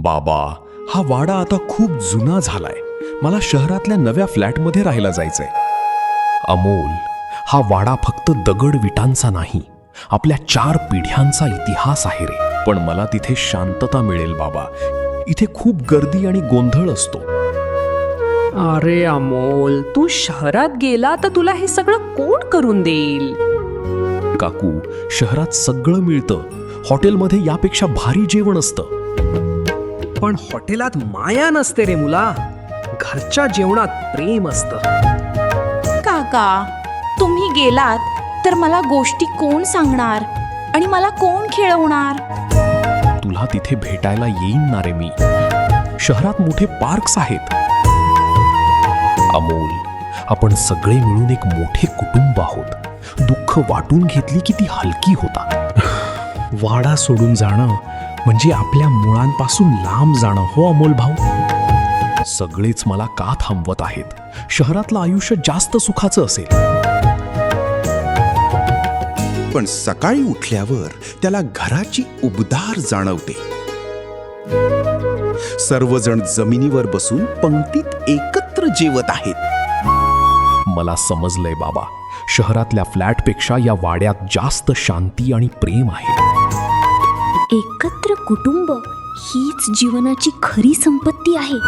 बाबा, हा वाडा आता खूप जुना झालाय. मला शहरातल्या नव्या फ्लॅटमध्ये राहायला जायचंय. अमोल, हा वाडा फक्त दगड विटांचा नाही, आपल्या 4 पिढ्यांचा इतिहास आहे रे. पण मला तिथे शांतता मिळेल बाबा. इथे खूप गर्दी आणि गोंधळ असतो. अरे अमोल, तू शहरात गेला तर तुला हे सगळं कोण करून देईल? काकू, शहरात सगळं मिळतं. हॉटेलमध्ये यापेक्षा भारी जेवण असतं. पण हॉटेलात माया नसते रे मुला. घरच्या जेवणात प्रेम असतं. काका, तुम्ही गेलात तर मला गोष्टी कोण सांगणार आणि मला कोण खेळवणार? तुला तिथे भेटायला येईन ना रे मी. शहरात मोठे पार्क्स आहेत. अमोल, आपण सगळे मिळून एक मोठे कुटुंब आहोत. दुःख वाटून घेतली की ती हलकी होतात. वाडा सोडून जाणं म्हणजे आपल्या मुळांपासून लांब जाणं हो अमोल भाऊ. सगळेच मला का थांबवत आहेत? शहरातलं आयुष्य जास्त सुखाचं असेल. पण सकाळी उठल्यावर त्याला घराची उबदार जाणवते. सर्वजण जमिनीवर बसून पंक्तीत एकत्र जेवत आहेत. मला समजलंय बाबा, शहरातल्या फ्लॅटपेक्षा या वाड्यात जास्त शांती आणि प्रेम आहे. एकत्र कुटुंब हीच जीवनाची खरी संपत्ती आहे.